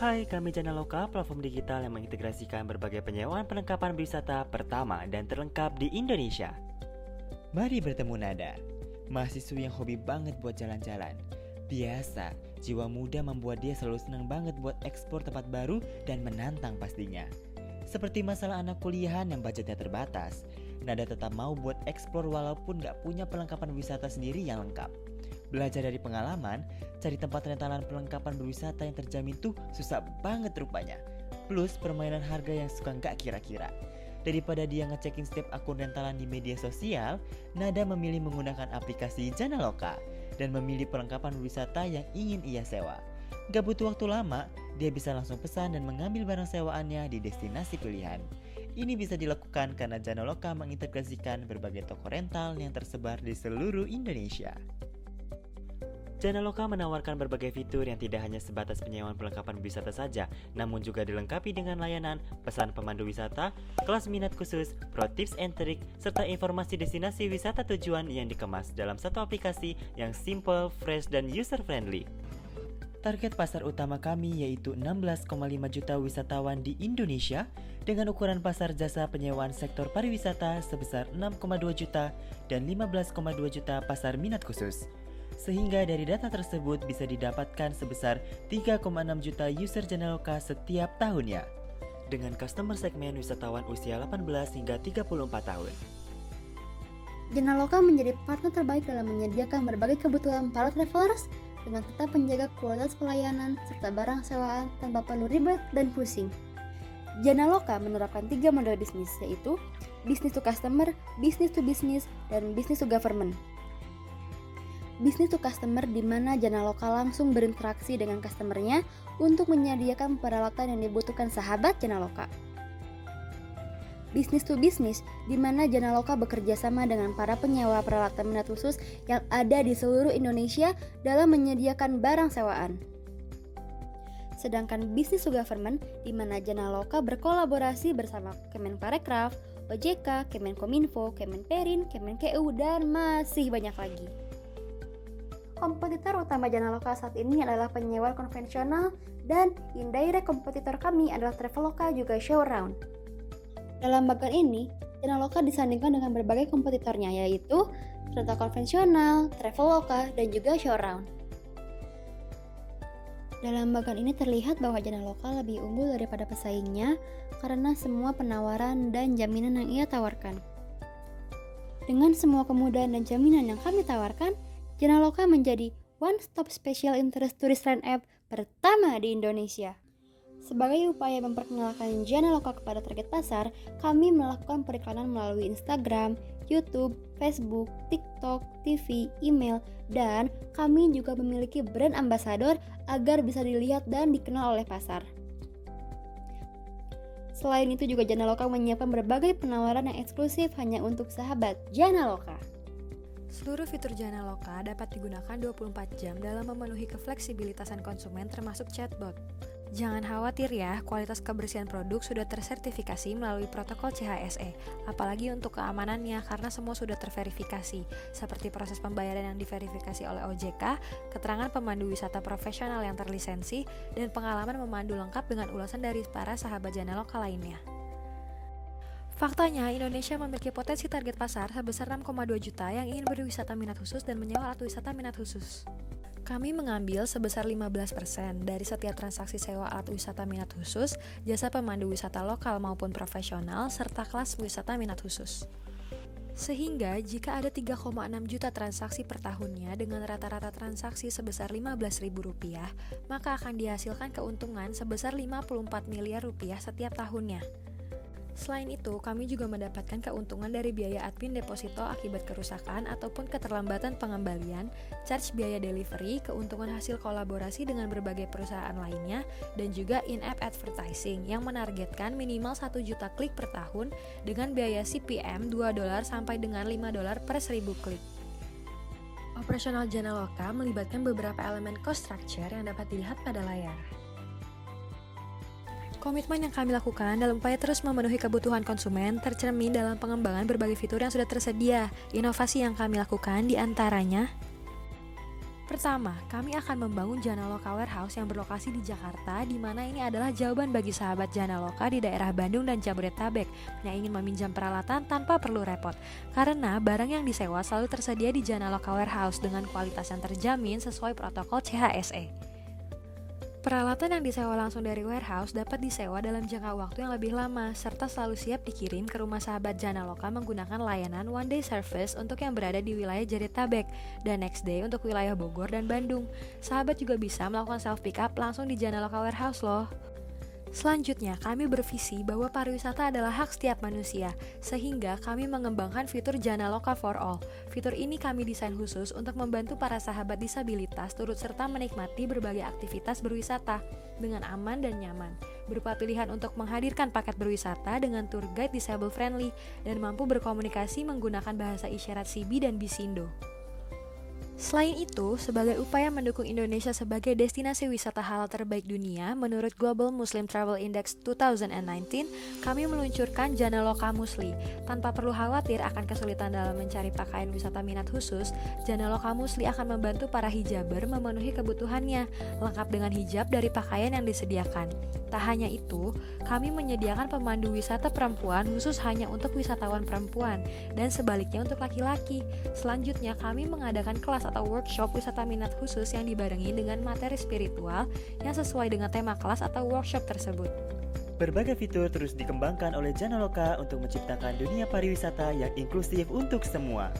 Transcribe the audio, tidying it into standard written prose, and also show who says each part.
Speaker 1: Hai, kami Janaloka, platform digital yang mengintegrasikan berbagai penyewaan perlengkapan berwisata pertama dan terlengkap di Indonesia.
Speaker 2: Mari bertemu Nada, mahasiswa yang hobi banget buat jalan-jalan. Biasa, jiwa muda membuat dia selalu senang banget buat eksplor tempat baru dan menantang pastinya. Seperti masalah anak kuliahan yang budgetnya terbatas, Nada tetap mau buat eksplor walaupun gak punya perlengkapan wisata sendiri yang lengkap. Belajar dari pengalaman, cari tempat rentalan perlengkapan berwisata yang terjamin tuh susah banget rupanya. Plus permainan harga yang suka gak kira-kira. Daripada dia ngecekin setiap akun rentalan di media sosial, Nada memilih menggunakan aplikasi Janaloka dan memilih perlengkapan wisata yang ingin ia sewa. Gak butuh waktu lama, dia bisa langsung pesan dan mengambil barang sewaannya di destinasi pilihan. Ini bisa dilakukan karena Janaloka mengintegrasikan berbagai toko rental yang tersebar di seluruh Indonesia.
Speaker 1: Janaloka menawarkan berbagai fitur yang tidak hanya sebatas penyewaan perlengkapan wisata saja, namun juga dilengkapi dengan layanan, pesan pemandu wisata, kelas minat khusus, pro tips and trick, serta informasi destinasi wisata tujuan yang dikemas dalam satu aplikasi yang simple, fresh, dan user-friendly.
Speaker 2: Target pasar utama kami yaitu 16,5 juta wisatawan di Indonesia dengan ukuran pasar jasa penyewaan sektor pariwisata sebesar 6,2 juta dan 15,2 juta pasar minat khusus. Sehingga dari data tersebut bisa didapatkan sebesar 3,6 juta user Janaloka setiap tahunnya.
Speaker 1: Dengan customer segmen wisatawan usia 18 hingga 34 tahun.
Speaker 3: Janaloka menjadi partner terbaik dalam menyediakan berbagai kebutuhan para travelers dengan tetap menjaga kualitas pelayanan serta barang sewaan tanpa perlu ribet dan pusing. Janaloka menerapkan 3 model bisnis, yaitu business to customer, business to business, dan business to government. Business to customer di mana Janaloka langsung berinteraksi dengan customernya untuk menyediakan peralatan yang dibutuhkan sahabat Janaloka. Business to business di mana Janaloka bekerja sama dengan para penyewa peralatan minat khusus yang ada di seluruh Indonesia dalam menyediakan barang sewaan. Sedangkan business to government di mana Janaloka berkolaborasi bersama Kemenparekraf, OJK, Kemenkominfo, Kemenperin, Kemenkeu, dan masih banyak lagi. Kompetitor utama Janaloka saat ini adalah penyewa konvensional dan indirect kompetitor kami adalah Traveloka juga Showround. Dalam bagian ini, Janaloka disandingkan dengan berbagai kompetitornya yaitu rental konvensional, Traveloka, dan juga Showround. Dalam bagian ini terlihat bahwa Janaloka lebih unggul daripada pesaingnya karena semua penawaran dan jaminan yang ia tawarkan. Dengan semua kemudahan dan jaminan yang kami tawarkan, Janaloka menjadi one-stop special interest tourist line-up pertama di Indonesia. Sebagai upaya memperkenalkan Janaloka kepada target pasar, kami melakukan periklanan melalui Instagram, YouTube, Facebook, TikTok, TV, email, dan kami juga memiliki brand ambassador agar bisa dilihat dan dikenal oleh pasar. Selain itu juga Janaloka menyiapkan berbagai penawaran yang eksklusif hanya untuk sahabat Janaloka.
Speaker 4: Seluruh fitur Janaloka dapat digunakan 24 jam dalam memenuhi kefleksibilitasan konsumen termasuk chatbot. Jangan khawatir ya, kualitas kebersihan produk sudah tersertifikasi melalui protokol CHSE, apalagi untuk keamanannya karena semua sudah terverifikasi, seperti proses pembayaran yang diverifikasi oleh OJK, keterangan pemandu wisata profesional yang terlisensi, dan pengalaman memandu lengkap dengan ulasan dari para sahabat Janaloka lainnya. Faktanya, Indonesia memiliki potensi target pasar sebesar 6,2 juta yang ingin berwisata minat khusus dan menyewa alat wisata minat khusus. Kami mengambil sebesar 15% dari setiap transaksi sewa alat wisata minat khusus, jasa pemandu wisata lokal maupun profesional, serta kelas wisata minat khusus. Sehingga jika ada 3,6 juta transaksi per tahunnya dengan rata-rata transaksi sebesar Rp15.000, maka akan dihasilkan keuntungan sebesar Rp54 miliar setiap tahunnya. Selain itu, kami juga mendapatkan keuntungan dari biaya admin deposito akibat kerusakan ataupun keterlambatan pengembalian, charge biaya delivery, keuntungan hasil kolaborasi dengan berbagai perusahaan lainnya, dan juga in-app advertising yang menargetkan minimal 1 juta klik per tahun dengan biaya CPM $2 sampai dengan $5 per 1000 klik. Operasional Janaloka melibatkan beberapa elemen cost structure yang dapat dilihat pada layar. Komitmen yang kami lakukan dalam upaya terus memenuhi kebutuhan konsumen tercermin dalam pengembangan berbagai fitur yang sudah tersedia. Inovasi yang kami lakukan diantaranya Pertama, kami akan membangun Janaloka Warehouse yang berlokasi di Jakarta, di mana ini adalah jawaban bagi sahabat Janaloka di daerah Bandung dan Jabodetabek yang ingin meminjam peralatan tanpa perlu repot. Karena barang yang disewa selalu tersedia di Janaloka Warehouse dengan kualitas yang terjamin sesuai protokol CHSE. Peralatan yang disewa langsung dari warehouse dapat disewa dalam jangka waktu yang lebih lama, serta selalu siap dikirim ke rumah sahabat Janaloka menggunakan layanan one day service untuk yang berada di wilayah Jabodetabek dan next day untuk wilayah Bogor dan Bandung. Sahabat juga bisa melakukan self pick up langsung di Janaloka Warehouse loh. Selanjutnya, kami bervisi bahwa pariwisata adalah hak setiap manusia, sehingga kami mengembangkan fitur Janaloka for All. Fitur ini kami desain khusus untuk membantu para sahabat disabilitas turut serta menikmati berbagai aktivitas berwisata dengan aman dan nyaman, berupa pilihan untuk menghadirkan paket berwisata dengan tour guide disable friendly dan mampu berkomunikasi menggunakan bahasa isyarat Sibi dan Bisindo. Selain itu, sebagai upaya mendukung Indonesia sebagai destinasi wisata halal terbaik dunia, menurut Global Muslim Travel Index 2019, kami meluncurkan Janaloka Musli. Tanpa perlu khawatir akan kesulitan dalam mencari pakaian wisata minat khusus, Janaloka Musli akan membantu para hijaber memenuhi kebutuhannya, lengkap dengan hijab dari pakaian yang disediakan. Tak hanya itu, kami menyediakan pemandu wisata perempuan khusus hanya untuk wisatawan perempuan, dan sebaliknya untuk laki-laki. Selanjutnya, kami mengadakan kelas atau workshop wisata minat khusus yang dibarengi dengan materi spiritual yang sesuai dengan tema kelas atau workshop tersebut.
Speaker 1: Berbagai fitur terus dikembangkan oleh Janaloka untuk menciptakan dunia pariwisata yang inklusif untuk semua.